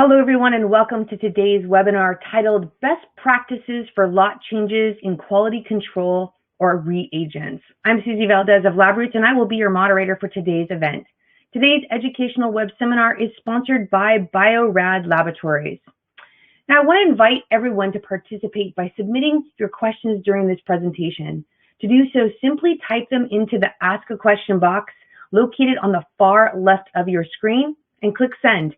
Hello everyone and welcome to today's webinar titled Best Practices for Lot Changes in Quality Control or Reagents. I'm Susie Valdez of Laboratories and I will be your moderator for today's event. Today's educational web seminar is sponsored by Bio-Rad Laboratories. Now I want to invite everyone to participate by submitting your questions during this presentation. To do so, simply type them into the Ask a Question box located on the far left of your screen and click Send.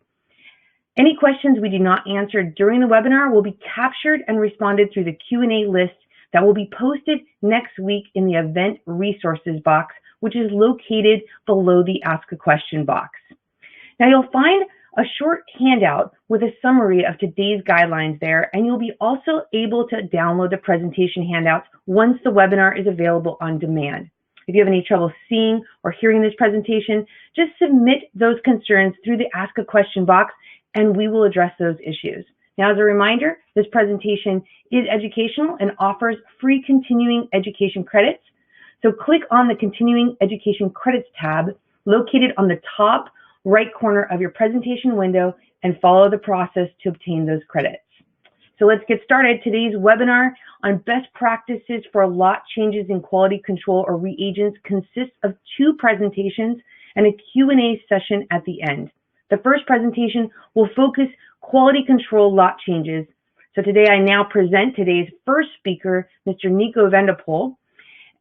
Any questions we do not answer during the webinar will be captured and responded through the Q&A list that will be posted next week in the Event Resources box, which is located below the Ask a Question box. Now you'll find a short handout with a summary of today's guidelines there, and you'll be also able to download the presentation handouts once the webinar is available on demand. If you have any trouble seeing or hearing this presentation, just submit those concerns through the Ask a Question box and we will address those issues. Now, as a reminder, this presentation is educational and offers free continuing education credits. So click on the Continuing Education Credits tab located on the top right corner of your presentation window and follow the process to obtain those credits. So let's get started. Today's webinar on best practices for lot changes in quality control or reagents consists of two presentations and a Q&A session at the end. The first presentation will focus quality control lot changes. So today I now present today's first speaker, Mr. Nico Vandepoele.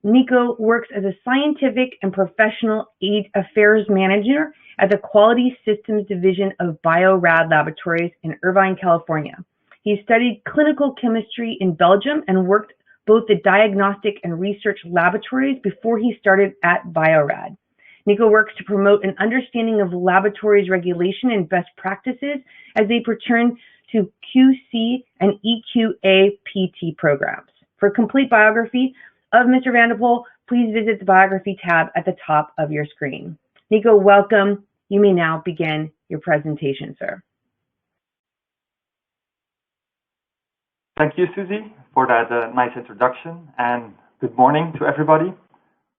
Nico works as a scientific and professional affairs manager at the Quality Systems Division of Bio-Rad Laboratories in Irvine, California. He studied clinical chemistry in Belgium and worked both the diagnostic and research laboratories before he started at Bio-Rad. Nico works to promote an understanding of laboratories regulation and best practices as they pertain to QC and EQA PT programs. For a complete biography of Mr. Vandepoele, please visit the Biography tab at the top of your screen. Nico, welcome. You may now begin your presentation, sir. Thank you, Susie, for that nice introduction, and good morning to everybody.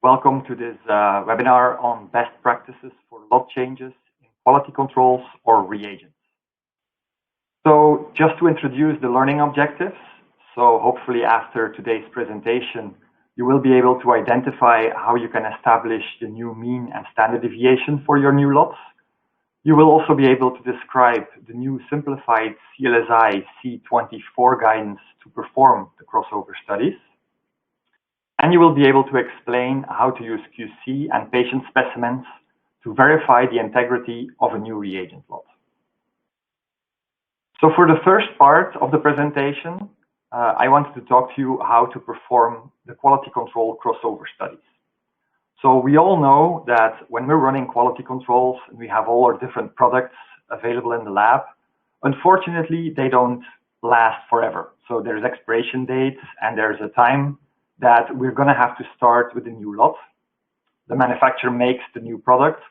Welcome to this webinar on best practices for lot changes in quality controls or reagents. So just to introduce the learning objectives, so hopefully after today's presentation, you will be able to identify how you can establish the new mean and standard deviation for your new lots. You will also be able to describe the new simplified CLSI C24 guidance to perform the crossover studies. And you will be able to explain how to use QC and patient specimens to verify the integrity of a new reagent lot. So for the first part of the presentation, I wanted to talk to you how to perform the quality control crossover studies. So we all know that when we're running quality controls, and we have all our different products available in the lab, unfortunately, they don't last forever. So there's expiration dates and there's a time that we're going to have to start with a new lot. The manufacturer makes the new product.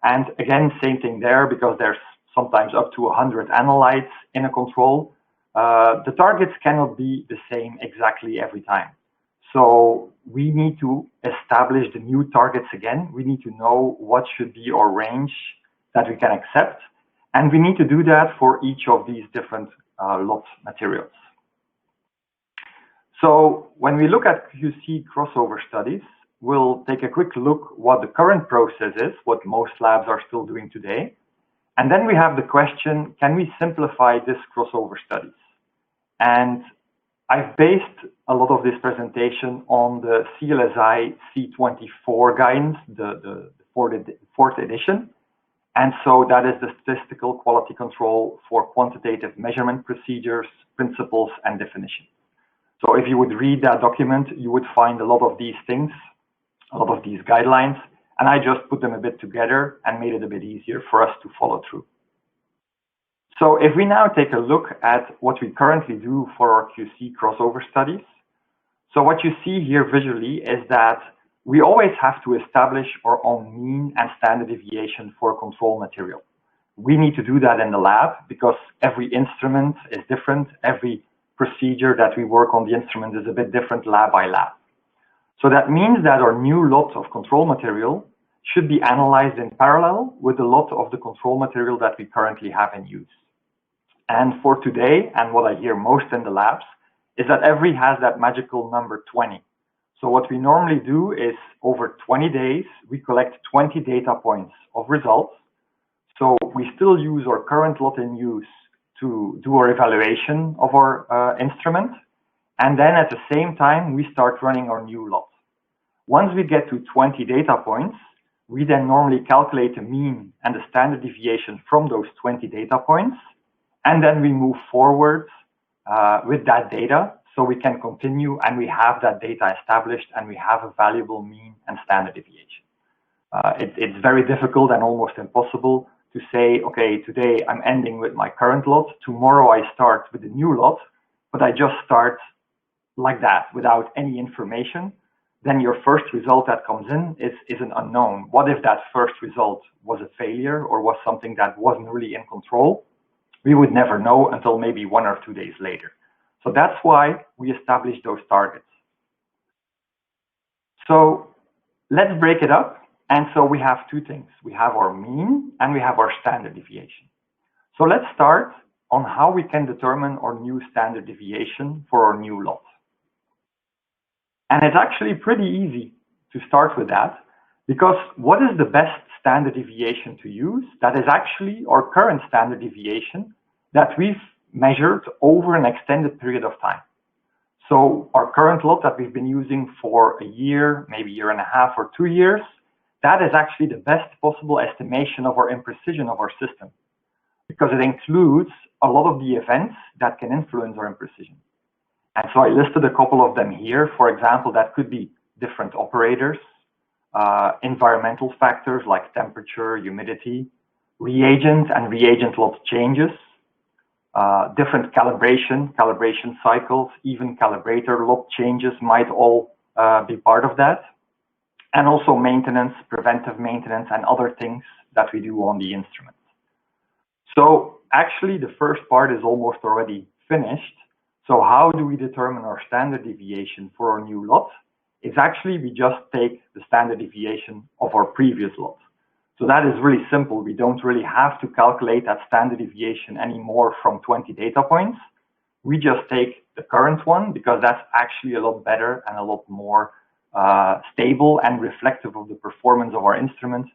And again, same thing there, because there's sometimes up to 100 analytes in a control. The targets cannot be the same exactly every time. So we need to establish the new targets again. We need to know what should be our range that we can accept. And we need to do that for each of these different lot materials. So when we look at QC crossover studies, we'll take a quick look what the current process is, what most labs are still doing today. And then we have the question, can we simplify this crossover studies? And I've based a lot of this presentation on the CLSI C24 guidance, the fourth edition. And so that is the statistical quality control for quantitative measurement procedures, principles, and definitions. So if you would read that document, you would find a lot of these things, a lot of these guidelines, and I just put them a bit together and made it a bit easier for us to follow through. So if we now take a look at what we currently do for our QC crossover studies, so what you see here visually is that we always have to establish our own mean and standard deviation for a control material. We need to do that in the lab because every instrument is different, every procedure that we work on the instrument is a bit different lab by lab. So that means that our new lot of control material should be analyzed in parallel with the lot of the control material that we currently have in use. And for today, and what I hear most in the labs, is that every has that magical number 20. So what we normally do is over 20 days, we collect 20 data points of results. So we still use our current lot in use to do our evaluation of our instrument. And then at the same time, we start running our new lot. Once we get to 20 data points, we then normally calculate the mean and the standard deviation from those 20 data points. And then we move forward with that data so we can continue and we have that data established and we have a valuable mean and standard deviation. It's very difficult and almost impossible to say, okay, today I'm ending with my current lot, tomorrow I start with the new lot, but I just start like that without any information. Then your first result that comes in is an unknown. What if that first result was a failure or was something that wasn't really in control? We would never know until maybe 1 or 2 days later. So that's why we established those targets. So let's break it up. And so we have two things. We have our mean and we have our standard deviation. So let's start on how we can determine our new standard deviation for our new lot. And it's actually pretty easy to start with that, because what is the best standard deviation to use? That is actually our current standard deviation that we've measured over an extended period of time. So our current lot that we've been using for a year, maybe 1.5 years or 2 years, that is actually the best possible estimation of our imprecision of our system, because it includes a lot of the events that can influence our imprecision. And so I listed a couple of them here. For example, that could be different operators, environmental factors like temperature, humidity, reagent and reagent lot changes, different calibration cycles, even calibrator lot changes might all be part of that. And also maintenance, preventive maintenance, and other things that we do on the instrument. So actually the first part is almost already finished. So how do we determine our standard deviation for our new lot? It's actually, we just take the standard deviation of our previous lot. So that is really simple. We don't really have to calculate that standard deviation anymore from 20 data points. We just take the current one because that's actually a lot better and a lot more stable and reflective of the performance of our instrument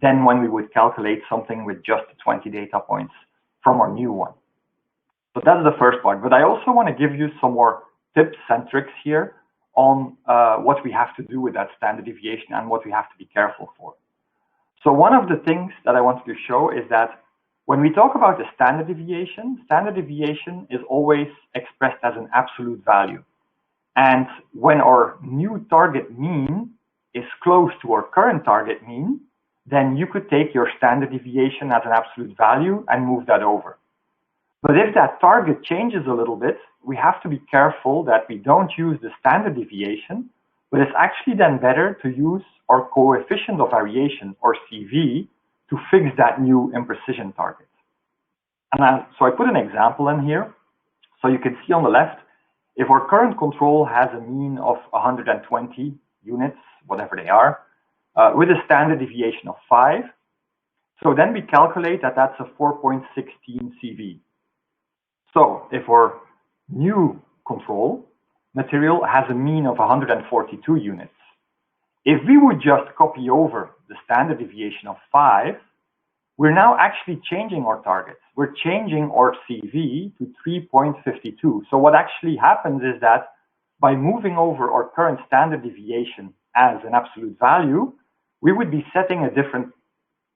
than when we would calculate something with just 20 data points from our new one. So that's the first part. But I also want to give you some more tips and tricks here on what we have to do with that standard deviation and what we have to be careful for. So one of the things that I wanted to show is that when we talk about the standard deviation is always expressed as an absolute value. And when our new target mean is close to our current target mean, then you could take your standard deviation as an absolute value and move that over. But if that target changes a little bit, we have to be careful that we don't use the standard deviation, but it's actually then better to use our coefficient of variation, or CV, to fix that new imprecision target. And so I put an example in here. So you can see on the left, if our current control has a mean of 120 units, whatever they are, with a standard deviation of 5, so then we calculate that that's a 4.16 CV. So if our new control material has a mean of 142 units, if we would just copy over the standard deviation of 5, we're now actually changing our targets. We're changing our CV to 3.52. So what actually happens is that by moving over our current standard deviation as an absolute value, we would be setting a different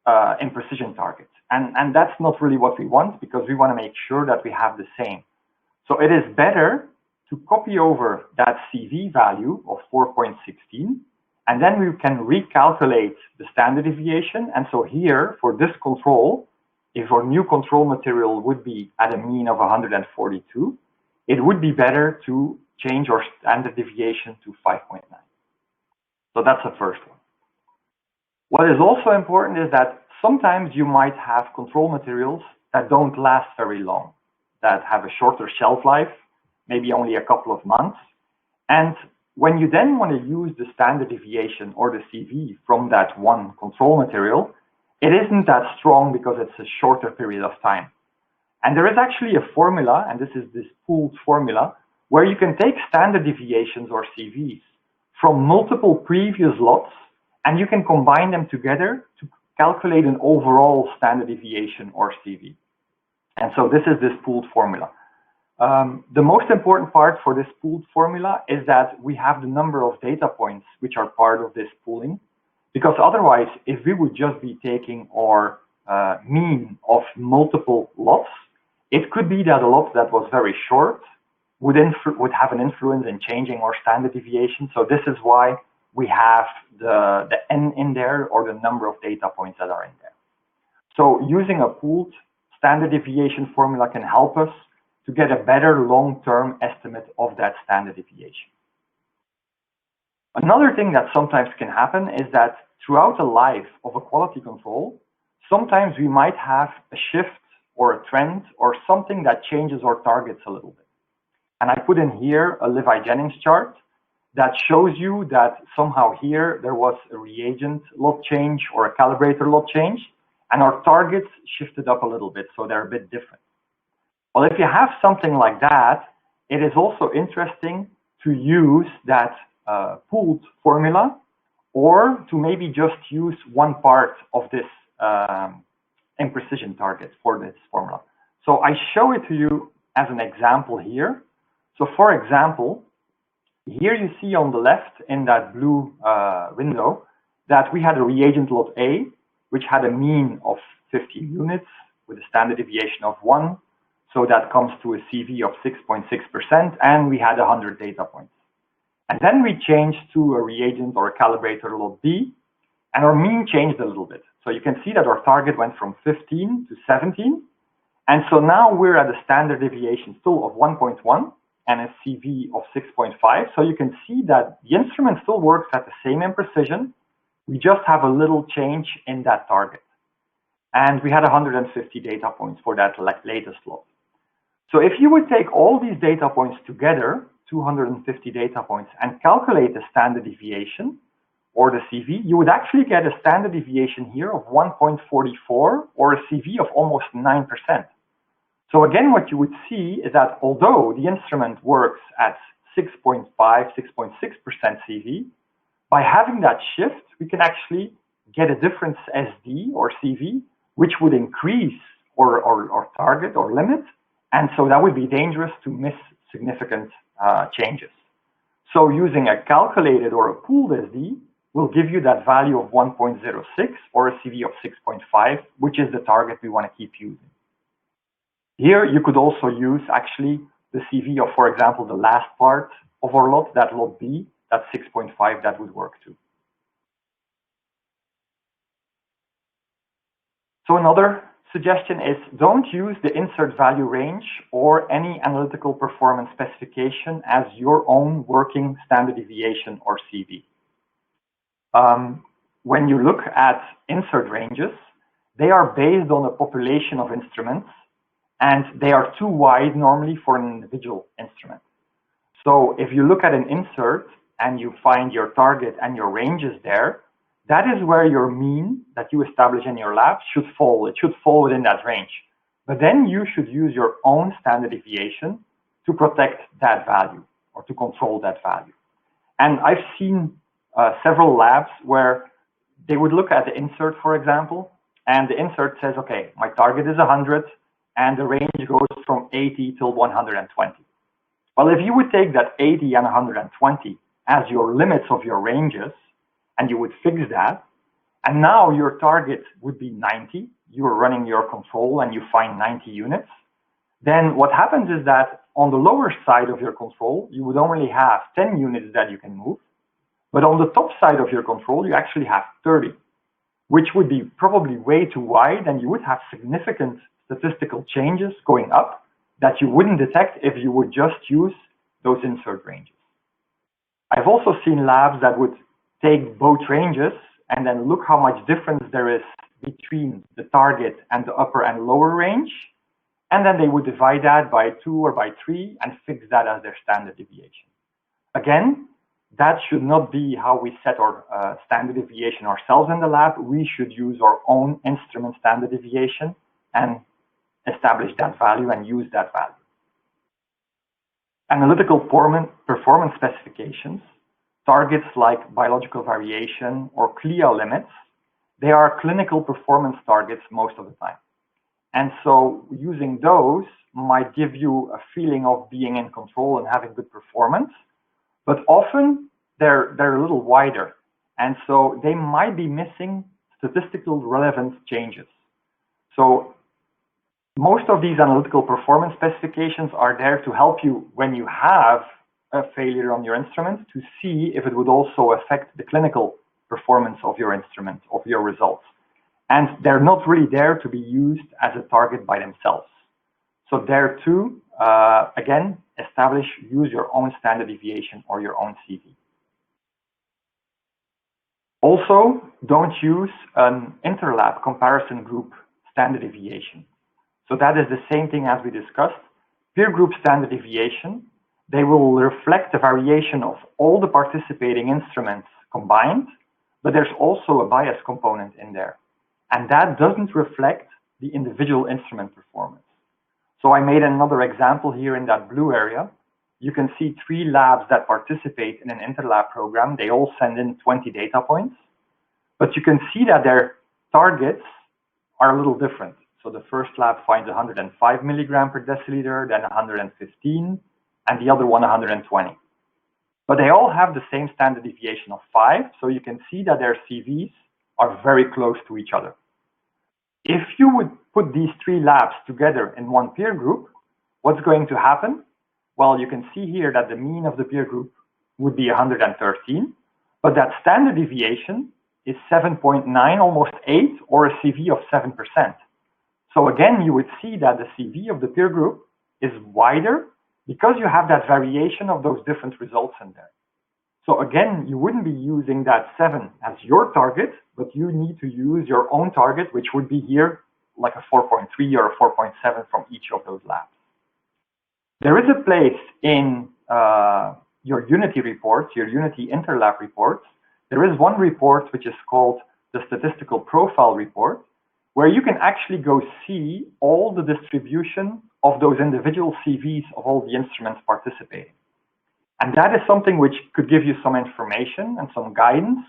imprecision target. And that's not really what we want, because we want to make sure that we have the same. So it is better to copy over that CV value of 4.16, and then we can recalculate the standard deviation. And so here, for this control, if our new control material would be at a mean of 142, it would be better to change our standard deviation to 5.9. So that's the first one. What is also important is that sometimes you might have control materials that don't last very long, that have a shorter shelf life, maybe only a couple of months. And when you then want to use the standard deviation or the CV from that one control material, it isn't that strong because it's a shorter period of time. And there is actually a formula, and this is this pooled formula, where you can take standard deviations or CVs from multiple previous lots, and you can combine them together to calculate an overall standard deviation or CV. And so this is this pooled formula. The most important part for this pooled formula is that we have the number of data points which are part of this pooling, because otherwise, if we would just be taking our mean of multiple lots, it could be that a lot that was very short would have an influence in changing our standard deviation. So this is why we have the n in there, or the number of data points that are in there. So using a pooled standard deviation formula can help us to get a better long-term estimate of that standard deviation. Another thing that sometimes can happen is that throughout the life of a quality control, sometimes we might have a shift or a trend or something that changes our targets a little bit. And I put in here a Levi-Jennings chart that shows you that somehow here there was a reagent lot change or a calibrator lot change, and our targets shifted up a little bit, so they're a bit different. Well, if you have something like that, it is also interesting to use that pooled formula, or to maybe just use one part of this imprecision target for this formula. So I show it to you as an example here. So for example, here you see on the left in that blue window that we had a reagent lot A, which had a mean of 50 units with a standard deviation of 1. So that comes to a CV of 6.6%, and we had 100 data points. And then we changed to a reagent or a calibrator lot B, and our mean changed a little bit. So you can see that our target went from 15 to 17. And so now we're at a standard deviation still of 1.1 and a CV of 6.5. So you can see that the instrument still works at the same imprecision. We just have a little change in that target. And we had 150 data points for that latest lot. So if you would take all these data points together, 250 data points, and calculate the standard deviation or the CV, you would actually get a standard deviation here of 1.44 or a CV of almost 9%. So again, what you would see is that although the instrument works at 6.5, 6.6% CV, by having that shift, we can actually get a different SD or CV, which would increase our target or limit. And so that would be dangerous to miss significant changes. So using a calculated or a pooled SD will give you that value of 1.06 or a CV of 6.5, which is the target we want to keep using. Here you could also use actually the CV of, for example, the last part of our lot, that lot B, that's 6.5, that would work too. So another suggestion is don't use the insert value range or any analytical performance specification as your own working standard deviation or CV. When you look at insert ranges, they are based on a population of instruments, and they are too wide normally for an individual instrument. So if you look at an insert and you find your target and your ranges there, that is where your mean that you establish in your lab should fall. It should fall within that range. But then you should use your own standard deviation to protect that value or to control that value. And I've seen several labs where they would look at the insert, for example, and the insert says, okay, my target is 100 and the range goes from 80 till 120. Well, if you would take that 80 and 120 as your limits of your ranges, and you would fix that, and now your target would be 90, you are running your control and you find 90 units, then what happens is that on the lower side of your control, you would only have 10 units that you can move, but on the top side of your control, you actually have 30, which would be probably way too wide, and you would have significant statistical changes going up that you wouldn't detect if you would just use those insert ranges. I've also seen labs that would take both ranges and then look how much difference there is between the target and the upper and lower range, and then they would divide that by 2 or by 3 and fix that as their standard deviation. Again, that should not be how we set our standard deviation ourselves in the lab. We should use our own instrument standard deviation and establish that value and use that value. Analytical performance specifications, targets like biological variation or CLIA limits, they are clinical performance targets most of the time. And so using those might give you a feeling of being in control and having good performance, but often they're a little wider. And so they might be missing statistical relevant changes. So most of these analytical performance specifications are there to help you when you have a failure on your instrument to see if it would also affect the clinical performance of your instrument, of your results. And they're not really there to be used as a target by themselves. So there too, again, use your own standard deviation or your own CV. Also, don't use an interlab comparison group standard deviation. So that is the same thing as we discussed. Peer group standard deviation, they will reflect the variation of all the participating instruments combined, but there's also a bias component in there. And that doesn't reflect the individual instrument performance. So I made another example here in that blue area. You can see 3 labs that participate in an interlab program. They all send in 20 data points, but you can see that their targets are a little different. So the first lab finds 105 milligram per deciliter, then 115, and the other one 120. But they all have the same standard deviation of 5, so you can see that their CVs are very close to each other. If you would put these 3 labs together in one peer group, what's going to happen? Well, you can see here that the mean of the peer group would be 113, but that standard deviation is 7.9, almost 8, or a CV of 7%. So again, you would see that the CV of the peer group is wider because you have that variation of those different results in there. So again, you wouldn't be using that 7 as your target, but you need to use your own target, which would be here like a 4.3 or a 4.7 from each of those labs. There is a place in your Unity reports, your Unity interlab reports. There is one report which is called the Statistical Profile Report, where you can actually go see all the distribution of those individual CVs of all the instruments participating. And that is something which could give you some information and some guidance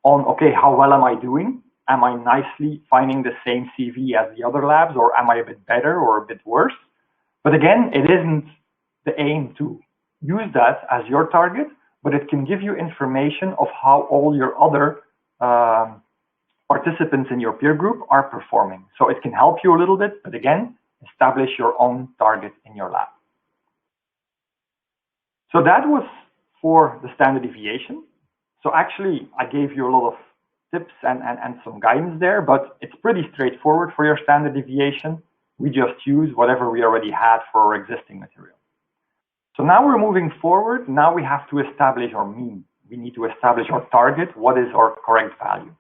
on, okay, how well am I doing? Am I nicely finding the same CV as the other labs, or am I a bit better or a bit worse? But again, it isn't the aim to use that as your target, but it can give you information of how all your other participants in your peer group are performing. So it can help you a little bit, but again, establish your own target in your lab. So that was for the standard deviation. So actually, I gave you a lot of tips and some guidance there, but it's pretty straightforward for your standard deviation. We just use whatever we already had for our existing material. So now we're moving forward. Now we have to establish our mean. We need to establish our target. What is our correct value?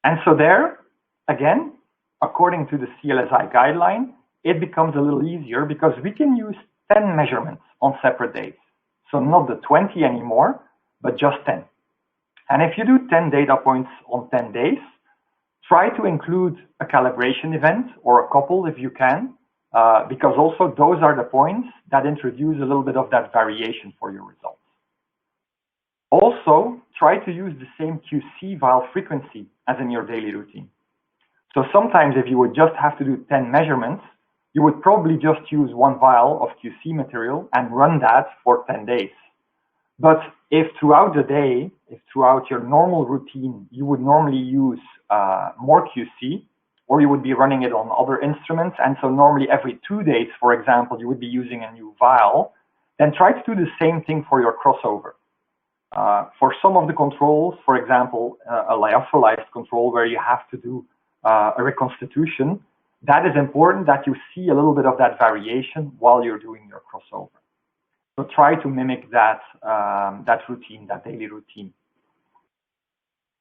And so there, again, according to the CLSI guideline, it becomes a little easier because we can use 10 measurements on separate days. So not the 20 anymore, but just 10. And if you do 10 data points on 10 days, try to include a calibration event or a couple if you can, because also those are the points that introduce a little bit of that variation for your results. Also, try to use the same QC vial frequency as in your daily routine. So sometimes if you would just have to do 10 measurements, you would probably just use 1 vial of QC material and run that for 10 days. But if throughout the day, if throughout your normal routine, you would normally use more QC, or you would be running it on other instruments, and so normally every 2 days, for example, you would be using a new vial, then try to do the same thing for your crossover. For some of the controls, for example, a lyophilized control where you have to do a reconstitution, that is important that you see a little bit of that variation while you're doing your crossover. So try to mimic that, that routine, that daily routine.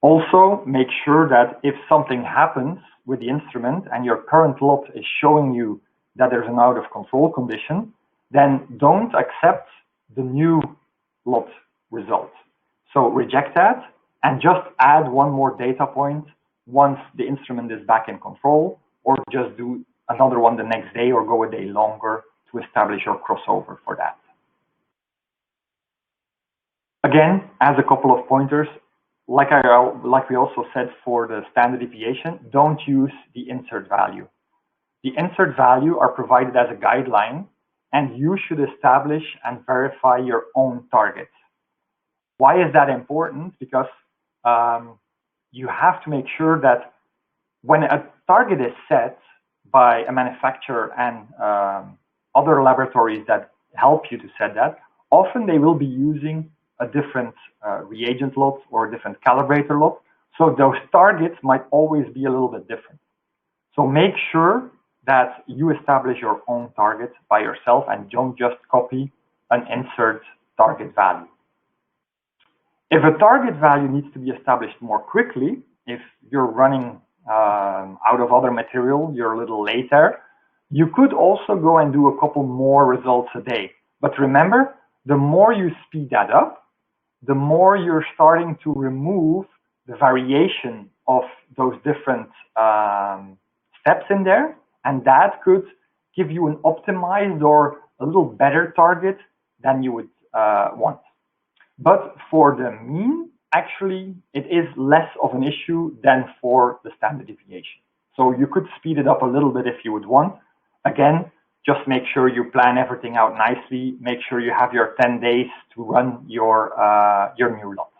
Also, make sure that if something happens with the instrument and your current lot is showing you that there's an out of control condition, then don't accept the new lot result. So reject that and just add one more data point once the instrument is back in control, or just do another one the next day or go a day longer to establish your crossover for that. Again, as a couple of pointers, like we also said for the standard deviation, don't use the insert value. The insert value are provided as a guideline, and you should establish and verify your own targets. Why is that important? Because you have to make sure that when a target is set by a manufacturer and other laboratories that help you to set that, often they will be using a different reagent lot or a different calibrator lot. So those targets might always be a little bit different. So make sure that you establish your own target by yourself and don't just copy an insert target value. If a target value needs to be established more quickly, if you're running out of other material, you're a little later, you could also go and do a couple more results a day. But remember, the more you speed that up, the more you're starting to remove the variation of those different steps in there, and that could give you an optimized or a little better target than you would want. But for the mean, actually, it is less of an issue than for the standard deviation. So you could speed it up a little bit if you would want. Again, just make sure you plan everything out nicely. Make sure you have your 10 days to run your new lot.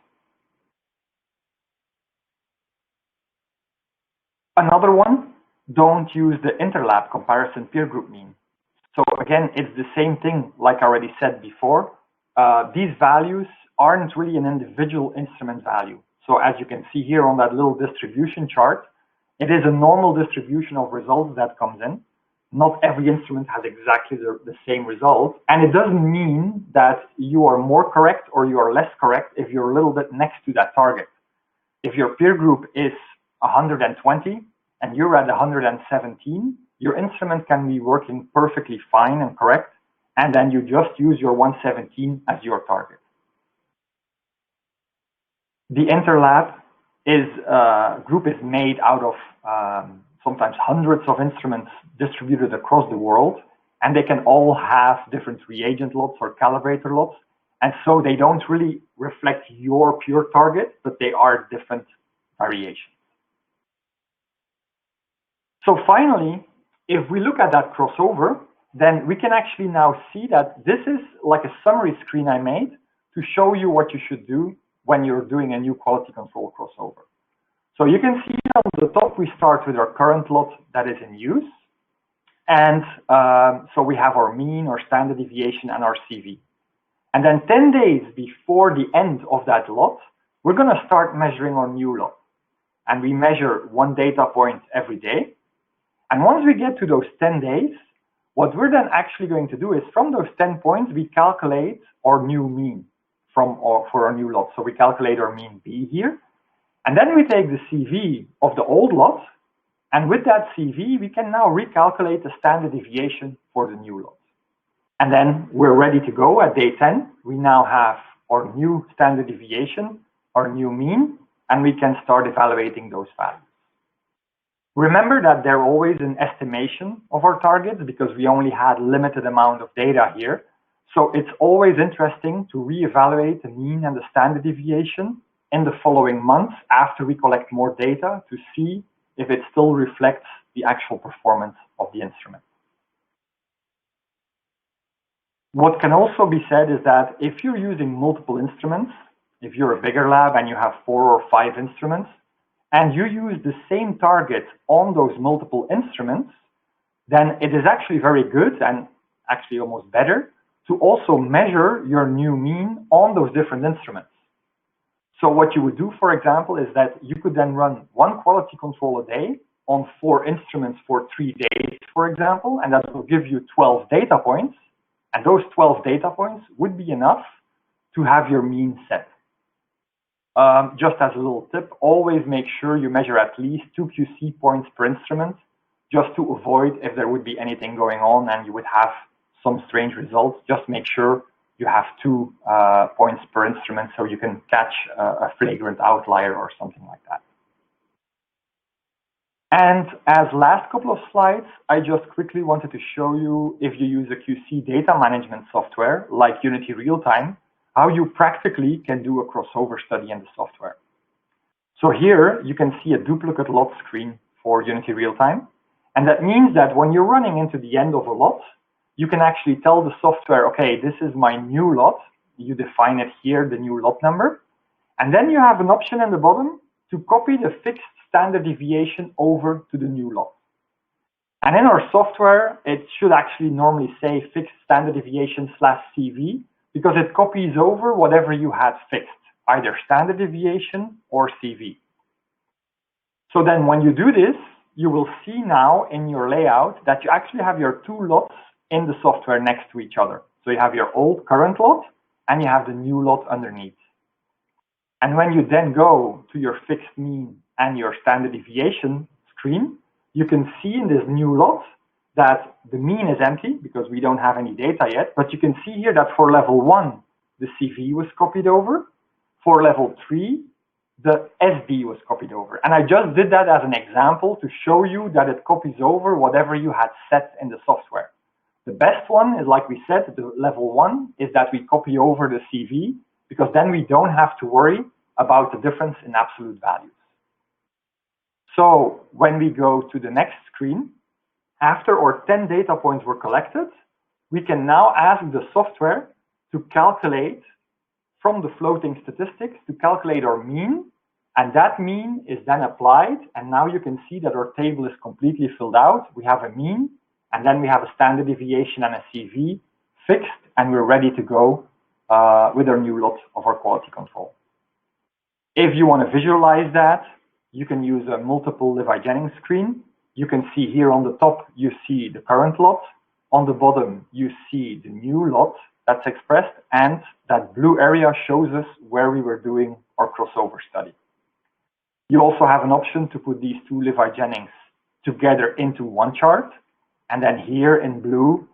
Another one, don't use the interlab comparison peer group mean. So again, it's the same thing like I already said before. These values aren't really an individual instrument value. So as you can see here on that little distribution chart, it is a normal distribution of results that comes in. Not every instrument has exactly the same result. And it doesn't mean that you are more correct or you are less correct if you're a little bit next to that target. If your peer group is 120 and you're at 117, your instrument can be working perfectly fine and correct. And then you just use your 117 as your target. The interlab group is made out of sometimes hundreds of instruments distributed across the world, and they can all have different reagent lots or calibrator lots. And so they don't really reflect your pure target, but they are different variations. So finally, if we look at that crossover, then we can actually now see that this is like a summary screen I made to show you what you should do when you're doing a new quality control crossover. So you can see on the top, we start with our current lot that is in use. And so we have our mean, our standard deviation, and our CV. And then 10 days before the end of that lot, we're going to start measuring our new lot. And we measure one data point every day. And once we get to those 10 days, what we're then actually going to do is from those 10 points, we calculate our new mean for our new lot. So we calculate our mean B here. And then we take the CV of the old lot. And with that CV, we can now recalculate the standard deviation for the new lot. And then we're ready to go at day 10. We now have our new standard deviation, our new mean, and we can start evaluating those values. Remember that they're always an estimation of our targets because we only had limited amount of data here. So it's always interesting to reevaluate the mean and the standard deviation in the following months after we collect more data to see if it still reflects the actual performance of the instrument. What can also be said is that if you're using multiple instruments, if you're a bigger lab and you have 4 or 5 instruments, and you use the same target on those multiple instruments, then it is actually very good and actually almost better to also measure your new mean on those different instruments. So what you would do, for example, is that you could then run one quality control a day on 4 instruments for 3 days, for example, and that will give you 12 data points. And those 12 data points would be enough to have your mean set. Just as a little tip, always make sure you measure at least 2 QC points per instrument, just to avoid if there would be anything going on and you would have some strange results. Just make sure you have 2 points per instrument so you can catch a flagrant outlier or something like that. And as last couple of slides, I just quickly wanted to show you, if you use a QC data management software like Unity Real-Time, how you practically can do a crossover study in the software. So here you can see a duplicate lot screen for Unity Real-Time. And that means that when you're running into the end of a lot, you can actually tell the software, okay, this is my new lot. You define it here, the new lot number. And then you have an option in the bottom to copy the fixed standard deviation over to the new lot. And in our software, it should actually normally say fixed standard deviation / CV, because it copies over whatever you had fixed, either standard deviation or CV. So then when you do this, you will see now in your layout that you actually have your two lots in the software next to each other. So you have your old current lot and you have the new lot underneath. And when you then go to your fixed mean and your standard deviation screen, you can see in this new lot that the mean is empty because we don't have any data yet, but you can see here that for level 1, the CV was copied over. For level 3, the SD was copied over. And I just did that as an example to show you that it copies over whatever you had set in the software. The best one is, like we said, the level 1 is that we copy over the CV, because then we don't have to worry about the difference in absolute values. So when we go to the next screen, after our 10 data points were collected, we can now ask the software to calculate from the floating statistics to calculate our mean, and that mean is then applied, and now you can see that our table is completely filled out. We have a mean, and then we have a standard deviation and a CV fixed, and we're ready to go with our new lot of our quality control. If you want to visualize that, you can use a multiple Levi-Jennings screen. You can see here on the top, you see the current lot. On the bottom, you see the new lot that's expressed, and that blue area shows us where we were doing our crossover study. You also have an option to put these two Levi-Jennings together into one chart. And then here in blue,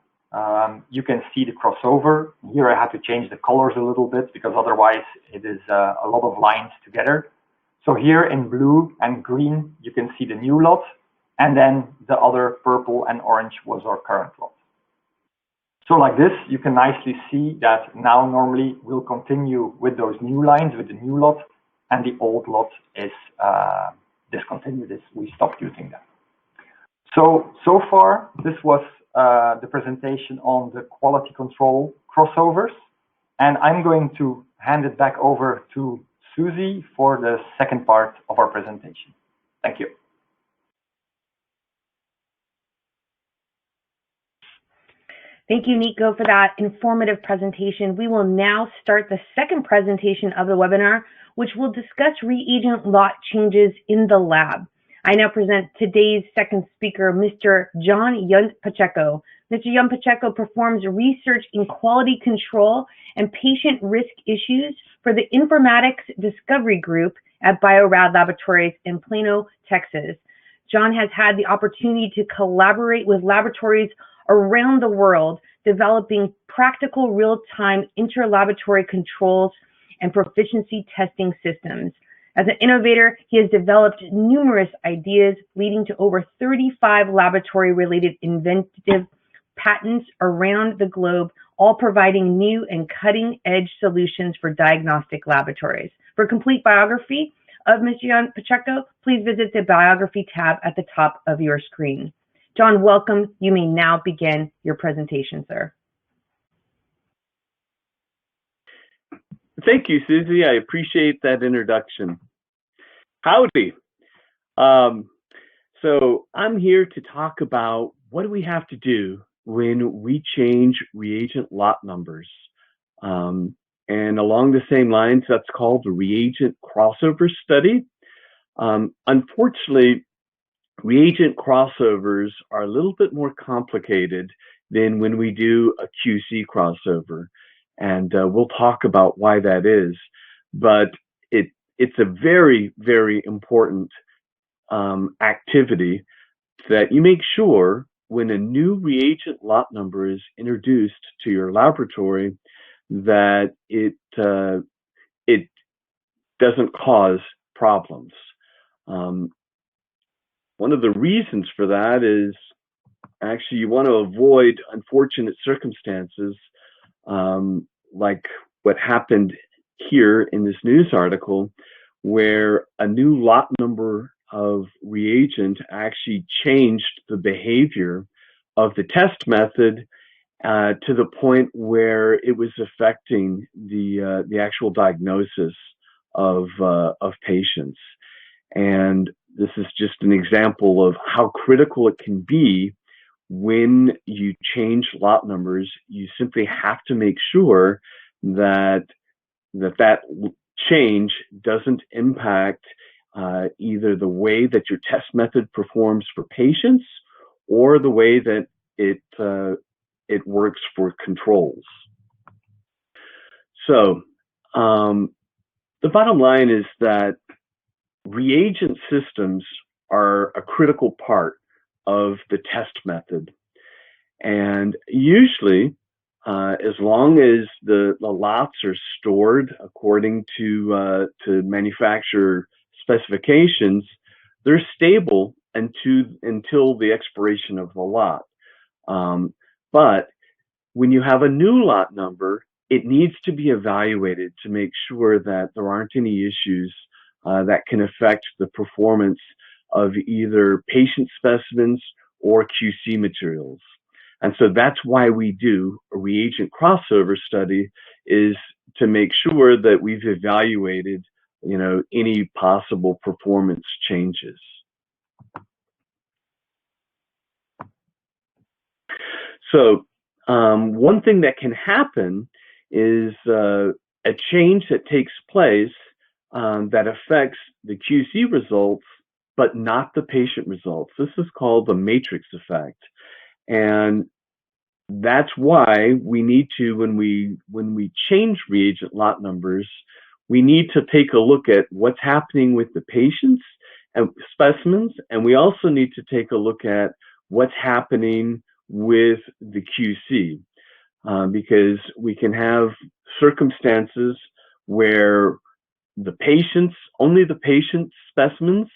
you can see the crossover. Here I had to change the colors a little bit because otherwise it is a lot of lines together. So here in blue and green, you can see the new lot. And then the other purple and orange was our current lot. So like this, you can nicely see that now normally we'll continue with those new lines with the new lot, and the old lot is discontinued. We stopped using that. So far, this was the presentation on the quality control crossovers, and I'm going to hand it back over to Susie for the second part of our presentation. Thank you. Thank you, Nico, for that informative presentation. We will now start the second presentation of the webinar, which will discuss reagent lot changes in the lab. I now present today's second speaker, Mr. John Yundt-Pacheco. Mr. Yundt-Pacheco performs research in quality control and patient risk issues for the Informatics Discovery Group at Bio-Rad Laboratories in Plano, Texas. John has had the opportunity to collaborate with laboratories around the world, developing practical real-time interlaboratory controls and proficiency testing systems. As an innovator, he has developed numerous ideas leading to over 35 laboratory-related inventive patents around the globe, all providing new and cutting-edge solutions for diagnostic laboratories. For a complete biography of Mr. Yundt-Pacheco, please visit the Biography tab at the top of your screen. John, welcome. You may now begin your presentation, sir. Thank you, Susie. I appreciate that introduction. Howdy. So I'm here to talk about what do we have to do when we change reagent lot numbers. And along the same lines, that's called the Reagent Crossover study. Unfortunately, reagent crossovers are a little bit more complicated than when we do a QC crossover. And we'll talk about why that is. But it's a very, very important activity that you make sure when a new reagent lot number is introduced to your laboratory that it doesn't cause problems. one of the reasons for that is actually you want to avoid unfortunate circumstances like what happened here in this news article, where a new lot number of reagent actually changed the behavior of the test method to the point where it was affecting the actual diagnosis of patients. And this is just an example of how critical it can be when you change lot numbers. You simply have to make sure that change doesn't impact either the way that your test method performs for patients or the way that it works for controls. So the bottom line is that reagent systems are a critical part of the test method. And usually, as long as the lots are stored according to manufacturer specifications, they're stable until the expiration of the lot. But when you have a new lot number, it needs to be evaluated to make sure that there aren't any issues that can affect the performance of either patient specimens or QC materials. And so that's why we do a reagent crossover study, is to make sure that we've evaluated, any possible performance changes. So one thing that can happen is a change that takes place that affects the QC results, but not the patient results. This is called the matrix effect. And that's why we need to, when we change reagent lot numbers, we need to take a look at what's happening with the patients and specimens, and we also need to take a look at what's happening with the QC, because we can have circumstances where only the patient specimens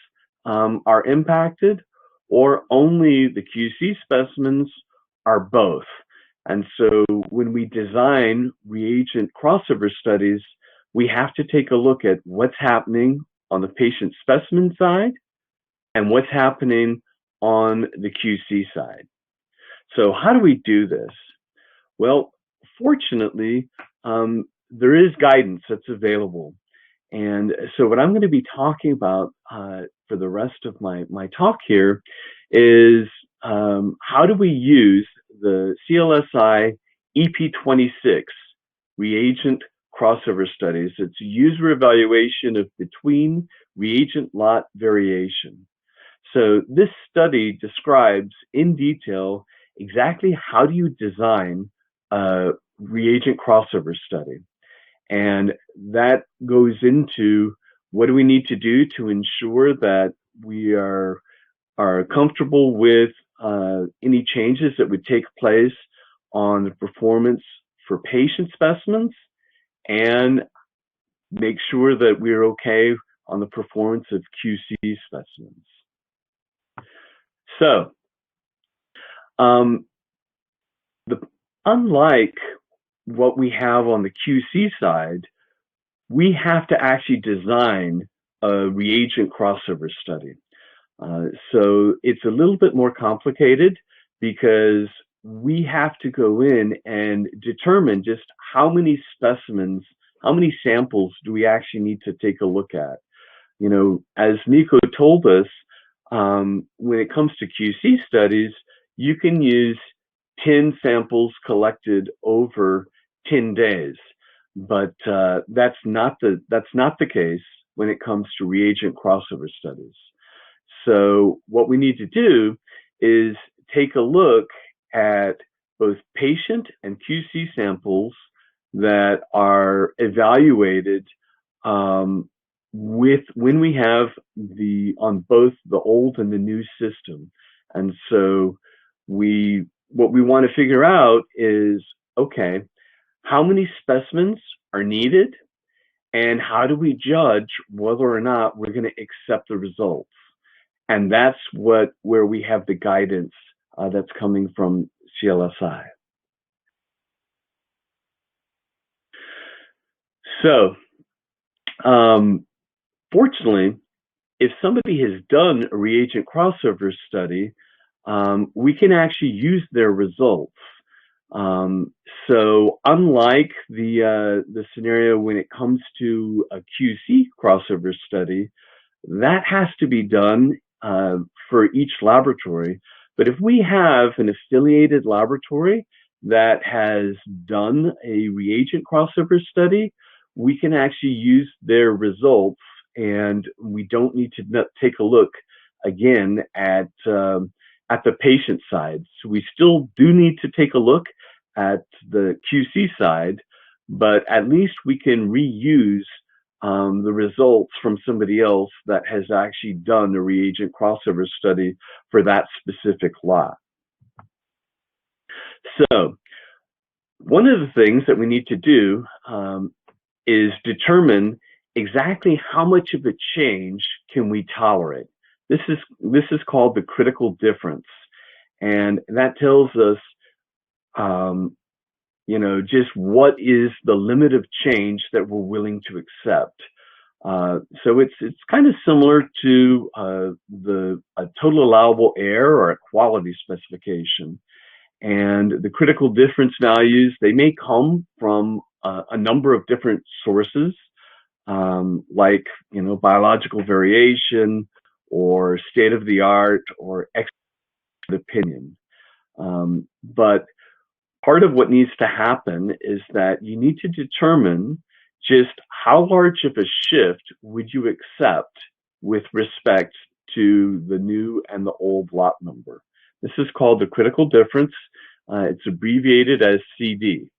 are impacted, or only the QC specimens are both. And so when we design reagent crossover studies, we have to take a look at what's happening on the patient specimen side and what's happening on the QC side. So how do we do this? Well, fortunately, there is guidance that's available. And so what I'm going to be talking about for the rest of my talk here is how do we use the CLSI EP26 reagent crossover studies. It's user evaluation of between reagent lot variation. So this study describes in detail exactly how do you design a reagent crossover study. And that goes into what do we need to do to ensure that we are comfortable with any changes that would take place on the performance for patient specimens, and make sure that we're okay on the performance of QC specimens. So, unlike what we have on the QC side, we have to actually design a reagent crossover study. So it's a little bit more complicated because we have to go in and determine just how many specimens, how many samples do we actually need to take a look at. As Nico told us, when it comes to QC studies, you can use 10 samples collected over 10 days, but that's not the case when it comes to reagent crossover studies. So what we need to do is take a look at both patient and QC samples that are evaluated when we have on both the old and the new system. And so what we want to figure out is, okay, how many specimens are needed, and how do we judge whether or not we're going to accept the results? And that's where we have the guidance that's coming from CLSI. So, fortunately, if somebody has done a reagent crossover study, we can actually use their results. So unlike the scenario when it comes to a QC crossover study, that has to be done for each laboratory. But if we have an affiliated laboratory that has done a reagent crossover study, we can actually use their results, and we don't need to take a look again at the patient side. So we still do need to take a look at the QC side, but at least we can reuse the results from somebody else that has actually done a reagent crossover study for that specific lot. So one of the things that we need to do is determine exactly how much of a change can we tolerate. This is called the critical difference, and that tells us, just what is the limit of change that we're willing to accept. So it's kind of similar to a total allowable error or a quality specification. And the critical difference values, they may come from a number of different sources, like biological variation or state of the art or expert opinion. But part of what needs to happen is that you need to determine just how large of a shift would you accept with respect to the new and the old lot number. This is called the critical difference. It's abbreviated as CD.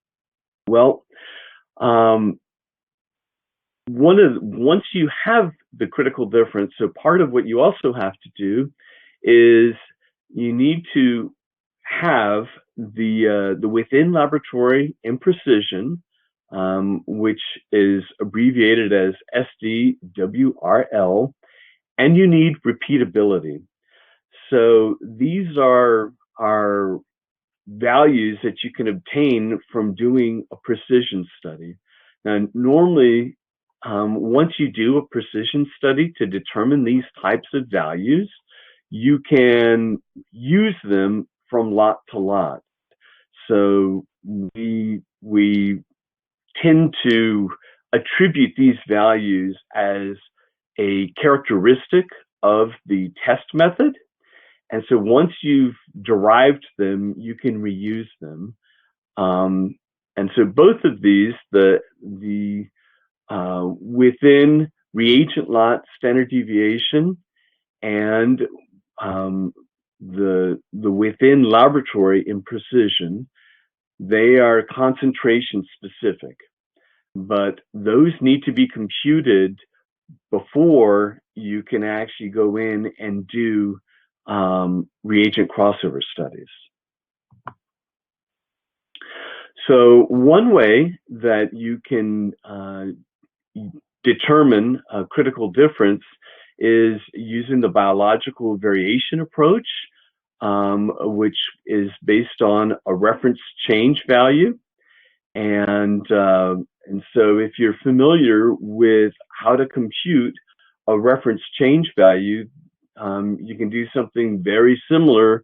Well, once you have the critical difference, so part of what you also have to do is you need to have the within laboratory imprecision, which is abbreviated as SDWRL, and you need repeatability. So these are values that you can obtain from doing a precision study. Now, normally, once you do a precision study to determine these types of values, you can use them from lot to lot. So we tend to attribute these values as a characteristic of the test method. And so once you've derived them, you can reuse them. And so both of these, the within reagent lot standard deviation and the within laboratory imprecision, they are concentration specific, but those need to be computed before you can actually go in and do reagent crossover studies. So one way that you can determine a critical difference is using the biological variation approach, which is based on a reference change value. And so if you're familiar with how to compute a reference change value, you can do something very similar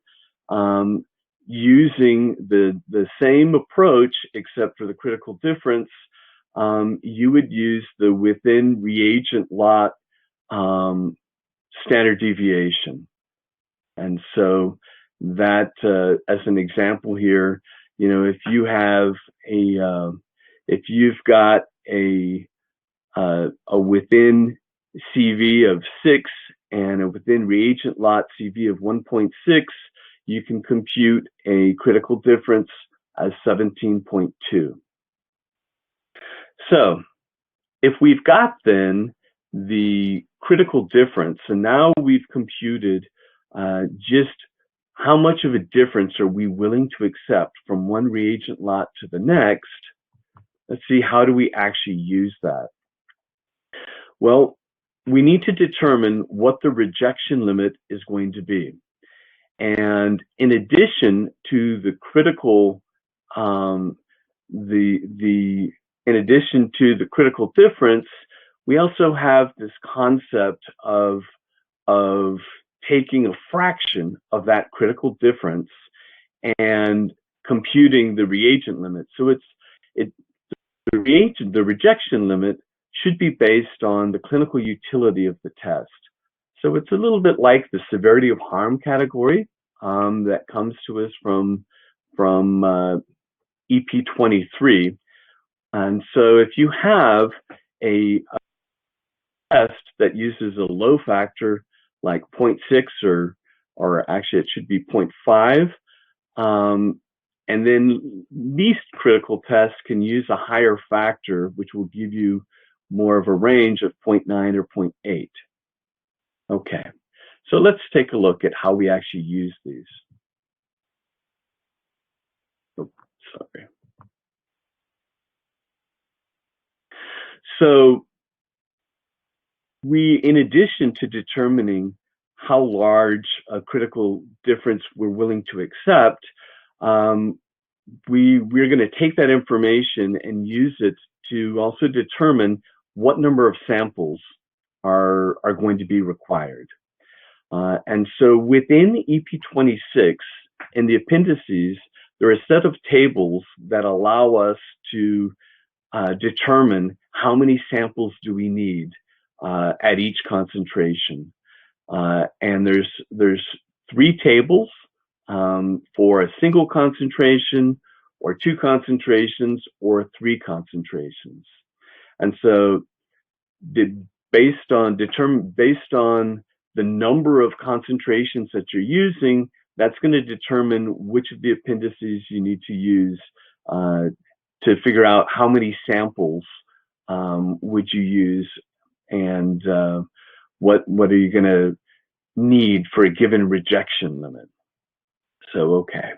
using the same approach, except for the critical difference. You would use the within reagent lot standard deviation. And so that, as an example here, if you have if you've got a within CV of 6 and a within reagent lot CV of 1.6, you can compute a critical difference as 17.2. So if we've got then the critical difference, and now we've computed just how much of a difference are we willing to accept from one reagent lot to the next, let's see, how do we actually use that? Well, we need to determine what the rejection limit is going to be. And in addition to the critical, in addition to the critical difference, we also have this concept of taking a fraction of that critical difference and computing the reagent limit. So the rejection limit should be based on the clinical utility of the test. So it's a little bit like the severity of harm category that comes to us from EP23. And so if you have a test that uses a low factor like 0.6 or actually it should be 0.5, and then least critical tests can use a higher factor, which will give you more of a range of 0.9 or 0.8. Okay, so let's take a look at how we actually use these. Oh, sorry. So in addition to determining how large a critical difference we're willing to accept, we're going to take that information and use it to also determine what number of samples are going to be required. And so within EP26, in the appendices, there are a set of tables that allow us to determine how many samples do we need at each concentration. And there's 3 tables for a single concentration, or 2 concentrations, or 3 concentrations. And so based on the number of concentrations that you're using, that's going to determine which of the appendices you need to use to figure out how many samples would you use, and what are you going to need for a given rejection limit. So, okay.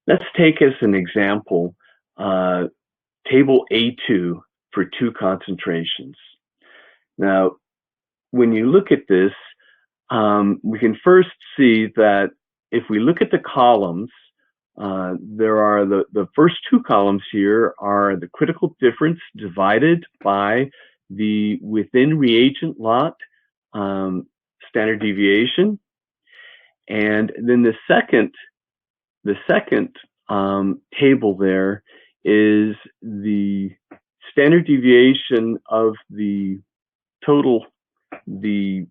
Let's take as an example table A2 for 2 concentrations. Now, when you look at this, we can first see that if we look at the columns, there are the first 2 columns here are the critical difference divided by the within reagent lot standard deviation, and then the second table there is the standard deviation of the total, within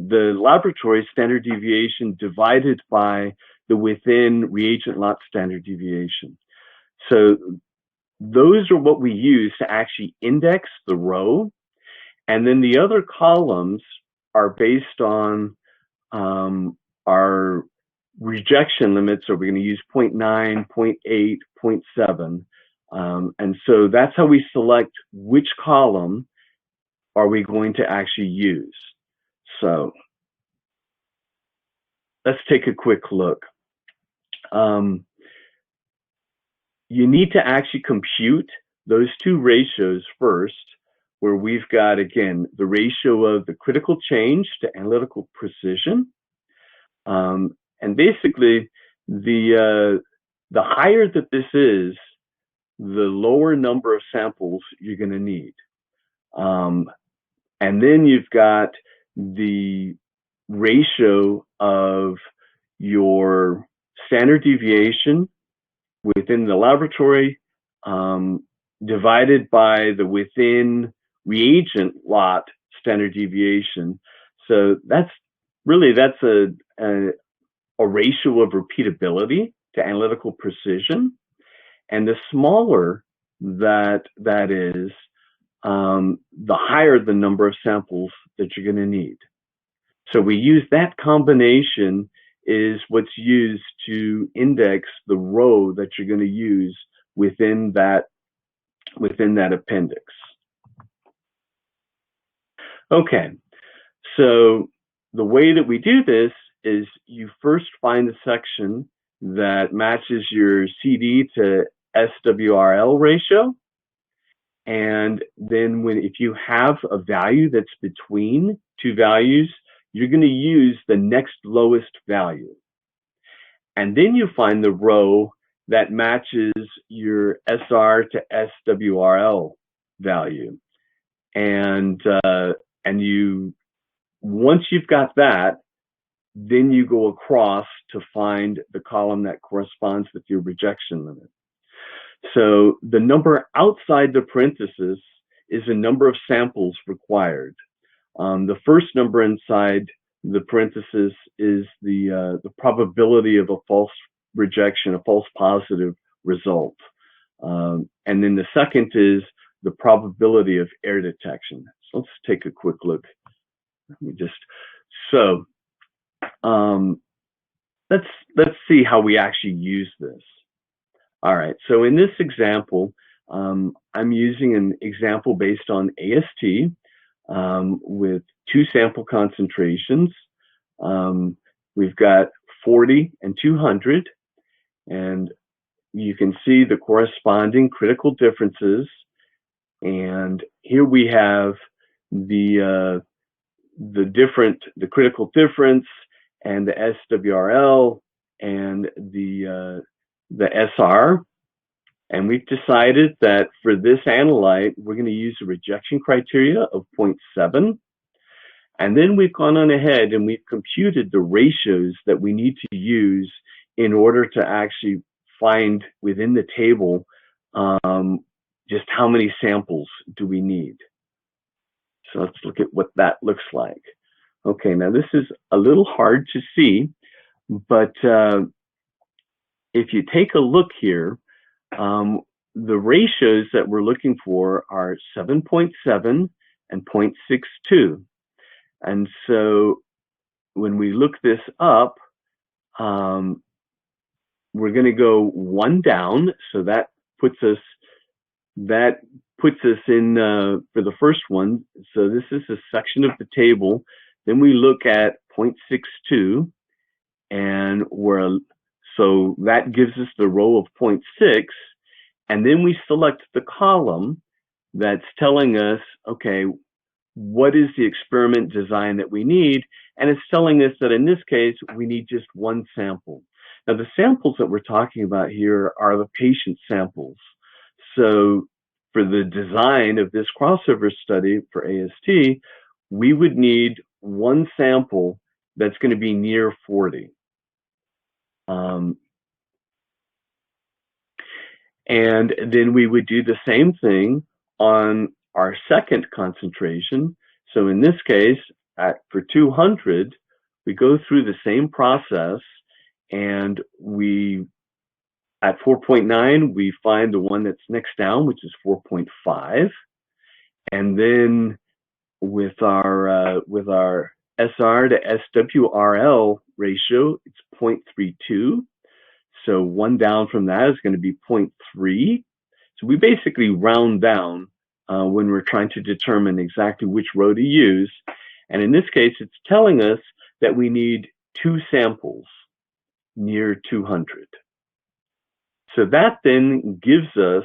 the laboratory standard deviation divided by the within reagent lot standard deviation. So those are what we use to actually index the row. And then the other columns are based on our rejection limits. So we're going to use 0.9, 0.8, 0.7. And so that's how we select which column are we going to actually use. So let's take a quick look. You need to actually compute those 2 ratios first, where we've got, again, the ratio of the critical change to analytical precision. And basically, the higher that this is, the lower number of samples you're going to need. And then you've got the ratio of your standard deviation within the laboratory divided by the within reagent lot standard deviation. So that's a ratio of repeatability to analytical precision. And the smaller that is, the higher the number of samples that you're going to need. So we use that combination is what's used to index the row that you're going to use within that appendix. Okay, so the way that we do this is you first find the section that matches your CD to SWRL ratio, And then if you have a value that's between two values, you're going to use the next lowest value. And then you find the row that matches your SR to SWRL value. And once you've got that, then you go across to find the column that corresponds with your rejection limit. So the number outside the parenthesis is the number of samples required. The first number inside the parenthesis is the probability of a false rejection, a false positive result. And then the second is the probability of error detection. So let's take a quick look. Let's see how we actually use this. All right, so in this example, I'm using an example based on AST with two sample concentrations. We've got 40 and 200, and you can see the corresponding critical differences. And here we have the critical difference and the SWRL and the SR. And we've decided that for this analyte, we're going to use a rejection criteria of 0.7. And then we've gone on ahead and we've computed the ratios that we need to use in order to actually find within the table just how many samples do we need. So let's look at what that looks like. Okay, now this is a little hard to see, but if you take a look here, the ratios that we're looking for are 7.7 and 0.62. And so when we look this up, we're going to go one down. So that puts us in for the first one. So this is a section of the table. Then we look at 0.62, and so that gives us the row of 0.6, and then we select the column that's telling us, okay, what is the experiment design that we need? And it's telling us that in this case, we need just one sample. Now, the samples that we're talking about here are the patient samples. So for the design of this crossover study for AST, we would need one sample that's going to be near 40. And then we would do the same thing on our second concentration. So in this case, for 200, we go through the same process, and at 4.9, we find the one that's next down, which is 4.5. And then with our SR to SWRL ratio, it's 0.32. So one down from that is going to be 0.3. So we basically round down when we're trying to determine exactly which row to use. And in this case, it's telling us that we need two samples near 200. So that then gives us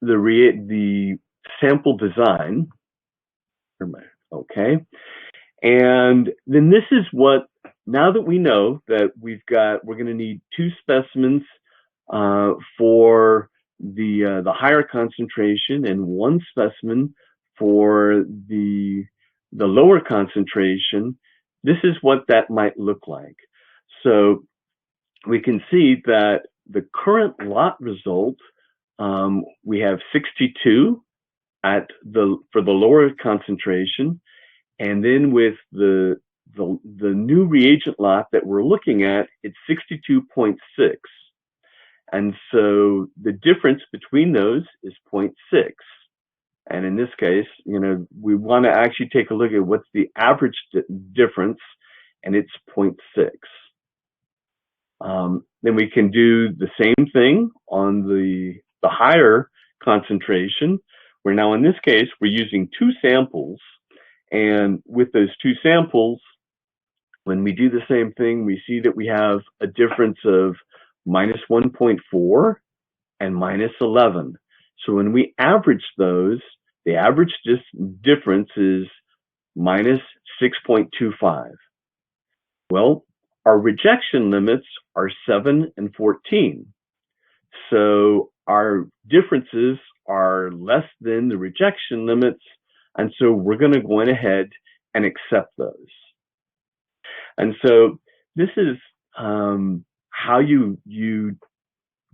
the sample design. Okay. And then this is what, now that we know that we're going to need two specimens for the higher concentration and one specimen for the lower concentration, this is what that might look like. So we can see that the current lot result, we have 62 for the lower concentration, and then with the new reagent lot that we're looking at, it's 62.6. And so the difference between those is 0.6. And in this case, we want to actually take a look at what's the average difference, and it's 0.6. Then we can do the same thing on the higher concentration, where now in this case, we're using two samples. And with those two samples, when we do the same thing, we see that we have a difference of -1.4 and -11. So when we average those, the average difference is minus 6.25. Well, our rejection limits are 7 and 14. So our differences are less than the rejection limits, and so we're going to go ahead and accept those. And so this is how you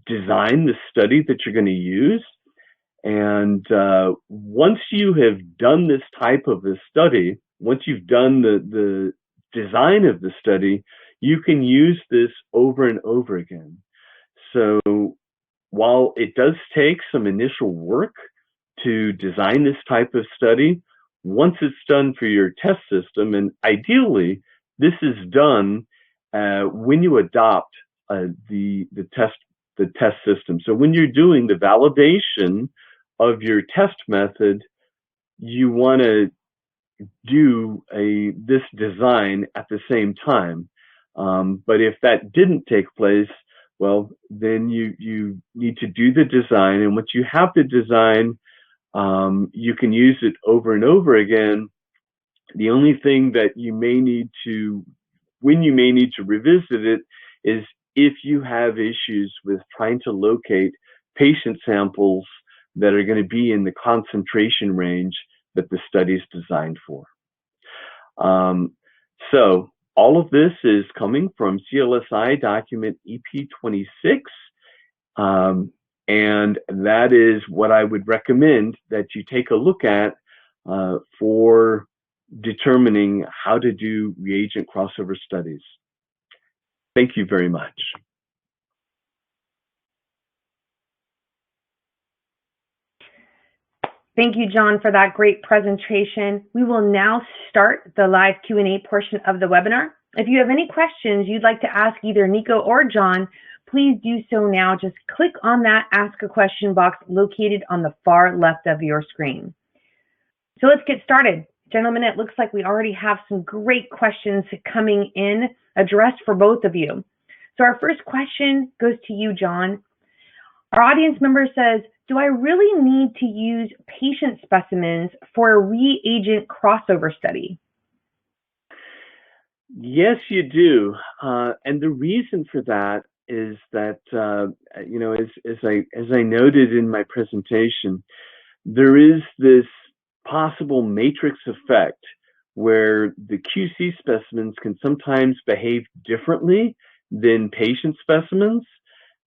design the study that you're going to use. And once you have done this type of a study, once you've done the design of the study, you can use this over and over again. So while it does take some initial work to design this type of study, once it's done for your test system, and ideally this is done when you adopt the test system. So when you're doing the validation of your test method, you want to do this design at the same time. But if that didn't take place, well, then you need to do the design. And once you have the design, you can use it over and over again. The only thing that you may need to, when you may need to revisit it, is if you have issues with trying to locate patient samples that are going to be in the concentration range that the study is designed for. So all of this is coming from CLSI document EP26, and that is what I would recommend that you take a look at for determining how to do reagent crossover studies. Thank you very much. Thank you, John, for that great presentation. We will now start the live Q&A portion of the webinar. If you have any questions you'd like to ask either Nico or John, please do so now. Just click on that Ask a Question box located on the far left of your screen. So let's get started. Gentlemen, it looks like we already have some great questions coming in addressed for both of you. So our first question goes to you, John. Our audience member says, do I really need to use patient specimens for a reagent crossover study? Yes, you do. And the reason for that is that, you know, as I noted in my presentation, there is this possible matrix effect where the QC specimens can sometimes behave differently than patient specimens.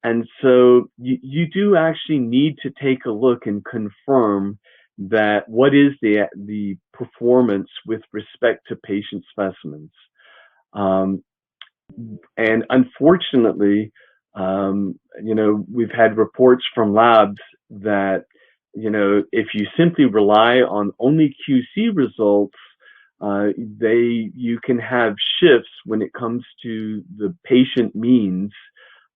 And so you do actually need to take a look and confirm that what is the performance with respect to patient specimens. And unfortunately, you know, we've had reports from labs that, you know, if you simply rely on only QC results, you can have shifts when it comes to the patient means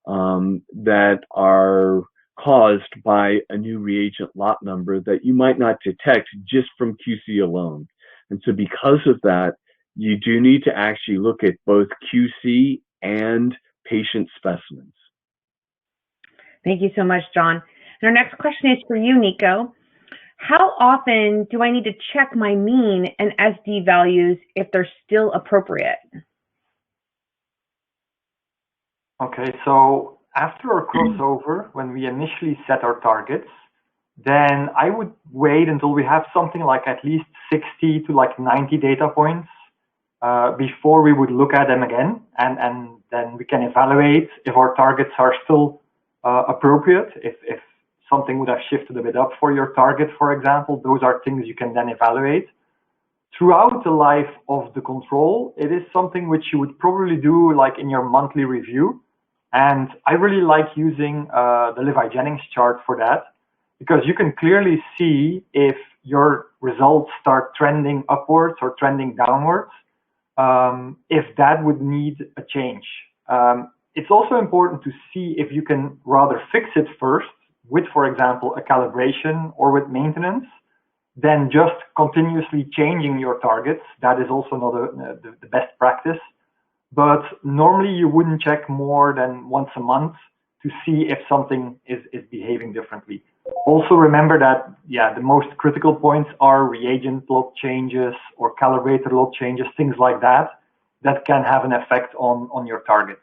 that are caused by a new reagent lot number that you might not detect just from QC alone. And so because of that, you do need to actually look at both QC and patient specimens. Thank you so much, John. And our next question is for you, Nico. How often do I need to check my mean and SD values if they're still appropriate? Okay, so after our crossover, when we initially set our targets, then I would wait until we have something like at least 60 to like 90 data points before we would look at them again, and then we can evaluate if our targets are still appropriate, if something would have shifted a bit up for your target, for example. Those are things you can then evaluate. Throughout the life of the control, it is something which you would probably do like in your monthly review. And I really like using the Levi-Jennings chart for that, because you can clearly see if your results start trending upwards or trending downwards, if that would need a change. It's also important to see if you can rather fix it first with, for example, a calibration or with maintenance, than just continuously changing your targets. That is also not the best practice. But normally you wouldn't check more than once a month to to see if something is behaving differently. Also remember that, the most critical points are reagent lot changes or calibrator lot changes, things like that, that can have an effect on your targets.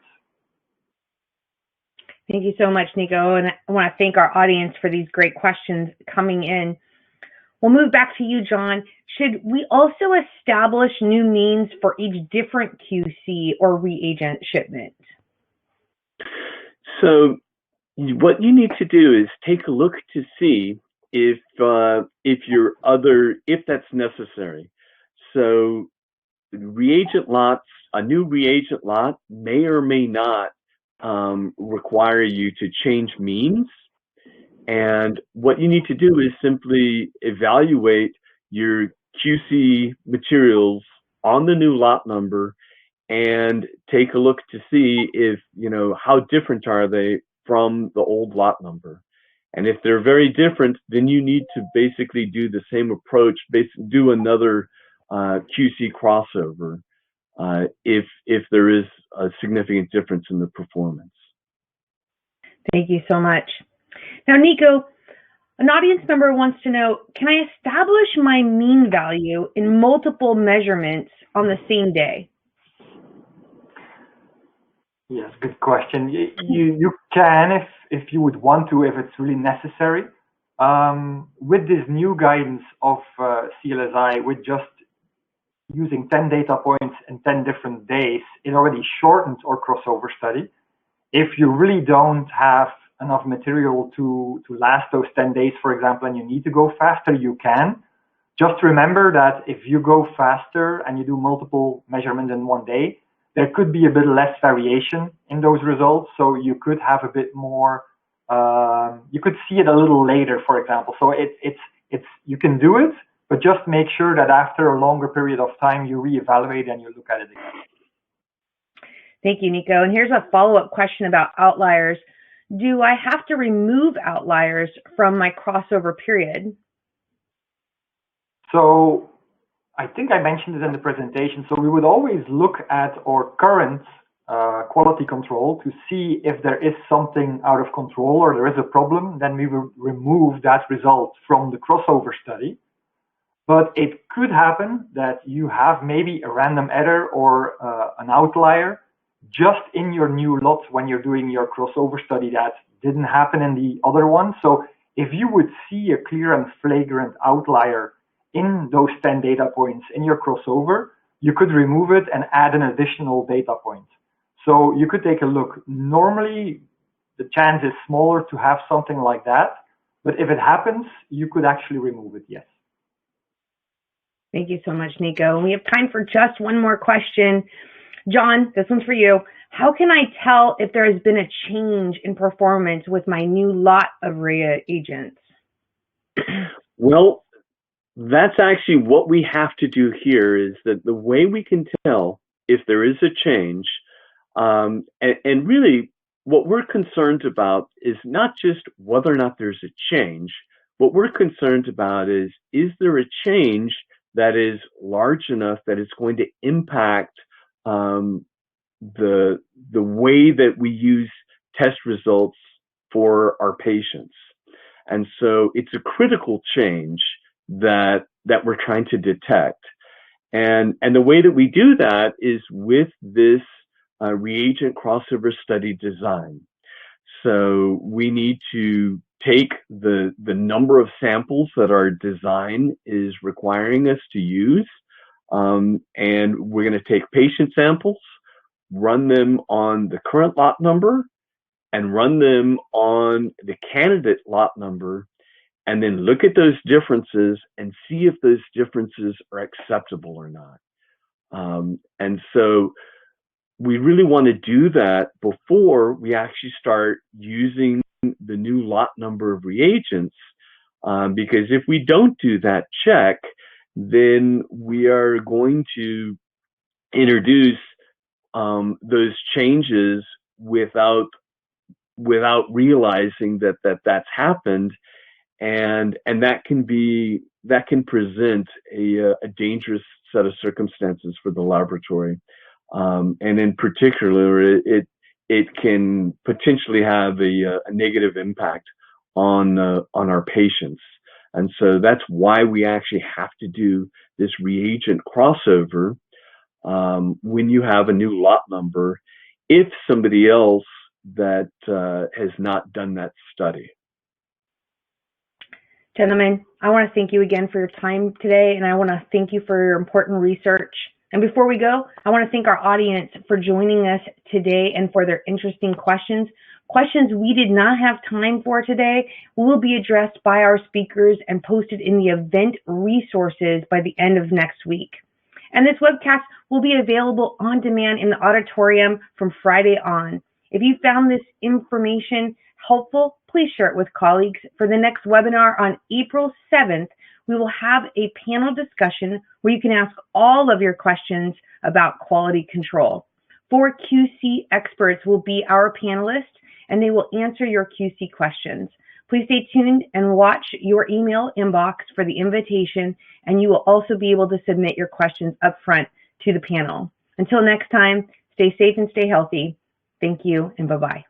Thank you so much, Nico. And I want to thank our audience for these great questions coming in. We'll move back to you, John. Should we also establish new means for each different QC or reagent shipment? So what you need to do is take a look to see if that's necessary. So reagent lots, a new reagent lot may or may not require you to change means. And what you need to do is simply evaluate your QC materials on the new lot number and take a look to see if, how different are they from the old lot number. And if they're very different, then you need to basically do the same approach, do another QC crossover if there is a significant difference in the performance. Thank you so much. Now, Nico, an audience member wants to know, can I establish my mean value in multiple measurements on the same day? Yes, good question. You can if you would want to, if it's really necessary. With this new guidance of CLSI, with just using 10 data points in 10 different days, it already shortens our crossover study. If you really don't have enough material to last those 10 days, for example, and you need to go faster, you can. Just remember that if you go faster and you do multiple measurements in one day, there could be a bit less variation in those results. So you could have a bit more, you could see it a little later, for example. So you can do it, but just make sure that after a longer period of time, you reevaluate and you look at it again. Thank you, Nico. And here's a follow-up question about outliers. Do I have to remove outliers from my crossover period? So I think I mentioned it in the presentation. So we would always look at our current quality control to see if there is something out of control or there is a problem. Then we will remove that result from the crossover study. But it could happen that you have maybe a random error or an outlier just in your new lot when you're doing your crossover study that didn't happen in the other one. So if you would see a clear and flagrant outlier in those 10 data points in your crossover, you could remove it and add an additional data point. So you could take a look. Normally, the chance is smaller to have something like that, but if it happens, you could actually remove it, yes. Thank you so much, Nico. We have time for just one more question. John, this one's for you. How can I tell if there has been a change in performance with my new lot of reagents? Well, that's actually what we have to do here, is that the way we can tell if there is a change, and really what we're concerned about is not just whether or not there's a change. What we're concerned about is there a change that is large enough that it's going to impact the way that we use test results for our patients. And so it's a critical change that we're trying to detect. And the way that we do that is with this reagent crossover study design. So we need to take the number of samples that our design is requiring us to use, and we're going to take patient samples, run them on the current lot number, and run them on the candidate lot number, and then look at those differences and see if those differences are acceptable or not. And so we really want to do that before we actually start using the new lot number of reagents, because if we don't do that check, then we are going to introduce those changes without realizing that's happened, and that can present a dangerous set of circumstances for the laboratory, and in particular, it can potentially have a negative impact on our patients. And so that's why we actually have to do this reagent crossover when you have a new lot number, if somebody else that has not done that study. Gentlemen, I want to thank you again for your time today, and I want to thank you for your important research. And before we go, I want to thank our audience for joining us today and for their interesting questions. Questions we did not have time for today will be addressed by our speakers and posted in the event resources by the end of next week. And this webcast will be available on demand in the auditorium from Friday on. If you found this information helpful, please share it with colleagues. For the next webinar on April 7th, we will have a panel discussion where you can ask all of your questions about quality control. 4 QC experts will be our panelists, and they will answer your QC questions. Please stay tuned and watch your email inbox for the invitation, and you will also be able to submit your questions up front to the panel. Until next time, stay safe and stay healthy. Thank you, and bye-bye.